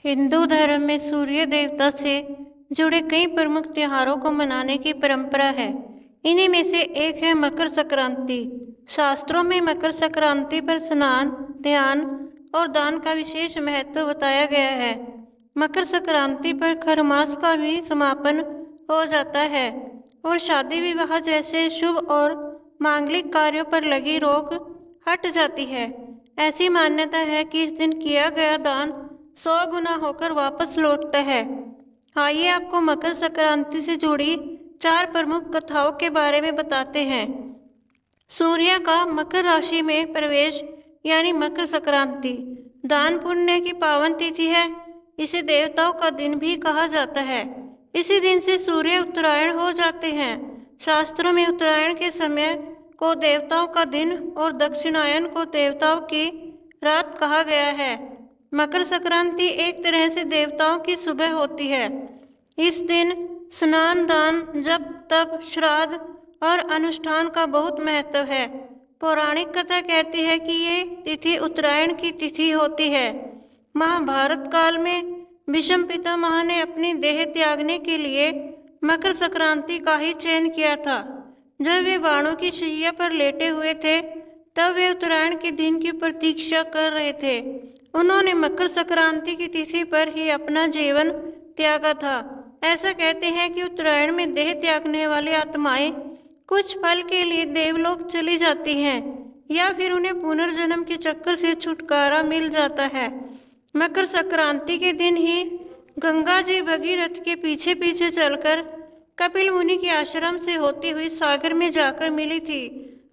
हिंदू धर्म में सूर्य देवता से जुड़े कई प्रमुख त्योहारों को मनाने की परंपरा है। इन्हीं में से एक है मकर संक्रांति। शास्त्रों में मकर संक्रांति पर स्नान, ध्यान और दान का विशेष महत्व बताया गया है। मकर संक्रांति पर खरमास का भी समापन हो जाता है और शादी विवाह जैसे शुभ और मांगलिक कार्यों पर लगी रोक हट जाती है। ऐसी मान्यता है कि इस दिन किया गया दान 100 गुना होकर वापस लौटता है। आइए आपको मकर संक्रांति से जुड़ी 4 प्रमुख कथाओं के बारे में बताते हैं। सूर्य का मकर राशि में प्रवेश यानी मकर संक्रांति दान पुण्य की पावन तिथि है। इसे देवताओं का दिन भी कहा जाता है। इसी दिन से सूर्य उत्तरायण हो जाते हैं। शास्त्रों में उत्तरायण के समय को देवताओं का दिन और दक्षिणायन को देवताओं की रात कहा गया है। मकर संक्रांति एक तरह से देवताओं की सुबह होती है। इस दिन स्नान, दान, जप, तप, श्राद्ध और अनुष्ठान का बहुत महत्व है। पौराणिक कथा कहती है कि ये तिथि उत्तरायण की तिथि होती है। महाभारत काल में भीष्म पितामह ने अपनी देह त्यागने के लिए मकर संक्रांति का ही चयन किया था। जब वे बाणों की शैया पर लेटे हुए थे तब वे उत्तरायण के दिन की प्रतीक्षा कर रहे थे। उन्होंने मकर संक्रांति की तिथि पर ही अपना जीवन त्यागा था। ऐसा कहते हैं कि उत्तरायण में देह त्यागने वाली आत्माएं कुछ पल के लिए देवलोक चली जाती हैं या फिर उन्हें पुनर्जन्म के चक्कर से छुटकारा मिल जाता है। मकर संक्रांति के दिन ही गंगा जी भगीरथ के पीछे पीछे चलकर कपिल मुनि के आश्रम से होती हुई सागर में जाकर मिली थी।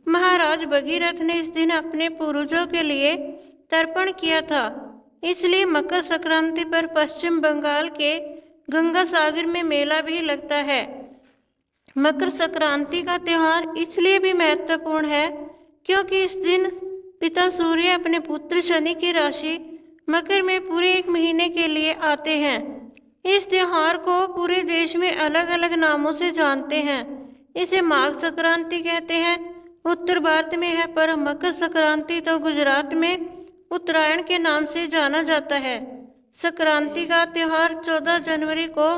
महाराज भगीरथ ने इस दिन अपने पूर्वजों के लिए तर्पण किया था। इसलिए मकर संक्रांति पर पश्चिम बंगाल के गंगा सागर में मेला भी लगता है। मकर संक्रांति का त्यौहार इसलिए भी महत्वपूर्ण है क्योंकि इस दिन पिता सूर्य अपने पुत्र शनि की राशि मकर में पूरे 1 महीने के लिए आते हैं। इस त्योहार को पूरे देश में अलग अलग नामों से जानते हैं। इसे माघ संक्रांति कहते हैं, उत्तर भारत में है, पर मकर संक्रांति तो गुजरात में उत्तरायण के नाम से जाना जाता है। संक्रांति का त्यौहार 14 जनवरी को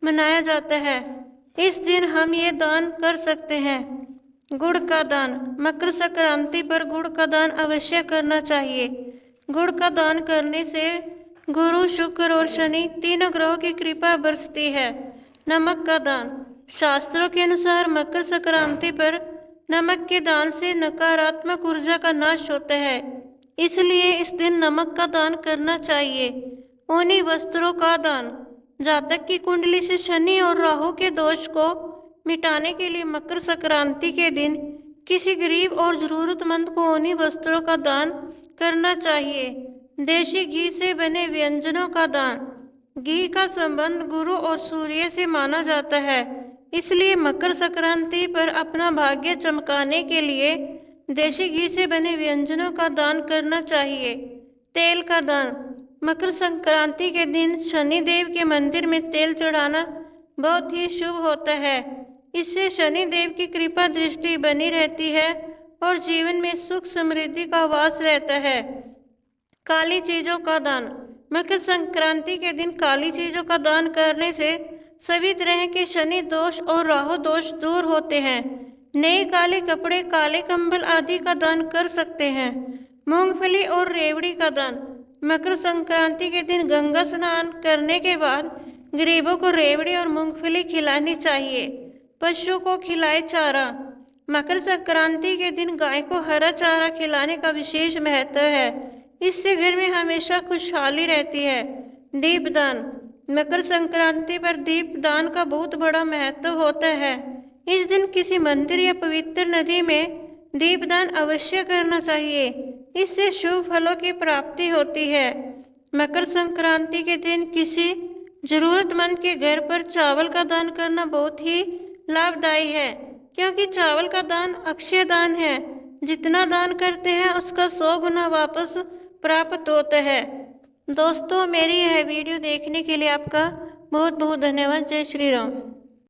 मनाया जाता है। इस दिन हम ये दान कर सकते हैं। गुड़ का दान। मकर संक्रांति पर गुड़ का दान अवश्य करना चाहिए। गुड़ का दान करने से गुरु, शुक्र और शनि तीनों ग्रहों की कृपा बरसती है। नमक का दान। शास्त्रों के अनुसार मकर संक्रांति पर नमक के दान से नकारात्मक ऊर्जा का नाश होता है, इसलिए इस दिन नमक का दान करना चाहिए। ऊनी वस्त्रों का दान। जातक की कुंडली से शनि और राहु के दोष को मिटाने के लिए मकर संक्रांति के दिन किसी गरीब और जरूरतमंद को ऊनी वस्त्रों का दान करना चाहिए। देशी घी से बने व्यंजनों का दान। घी का संबंध गुरु और सूर्य से माना जाता है, इसलिए मकर संक्रांति पर अपना भाग्य चमकाने के लिए देशी घी से बने व्यंजनों का दान करना चाहिए। तेल का दान। मकर संक्रांति के दिन शनि देव के मंदिर में तेल चढ़ाना बहुत ही शुभ होता है। इससे शनि देव की कृपा दृष्टि बनी रहती है और जीवन में सुख समृद्धि का वास रहता है। काली चीजों का दान। मकर संक्रांति के दिन काली चीजों का दान करने से सभी तरह के शनि दोष और राहु दोष दूर होते हैं। नए काले कपड़े, काले कंबल आदि का दान कर सकते हैं। मूंगफली और रेवड़ी का दान। मकर संक्रांति के दिन गंगा स्नान करने के बाद गरीबों को रेवड़ी और मूंगफली खिलानी चाहिए। पशु को खिलाए चारा। मकर संक्रांति के दिन गाय को हरा चारा खिलाने का विशेष महत्व है। इससे घर में हमेशा खुशहाली रहती है। दीपदान। मकर संक्रांति पर दीप दान का बहुत बड़ा महत्व होता है। इस दिन किसी मंदिर या पवित्र नदी में दीपदान अवश्य करना चाहिए। इससे शुभ फलों की प्राप्ति होती है। मकर संक्रांति के दिन किसी जरूरतमंद के घर पर चावल का दान करना बहुत ही लाभदायी है, क्योंकि चावल का दान अक्षय दान है। जितना दान करते हैं उसका 100 गुना वापस प्राप्त होता है। दोस्तों, मेरी यह वीडियो देखने के लिए आपका बहुत बहुत धन्यवाद। जय श्री राम।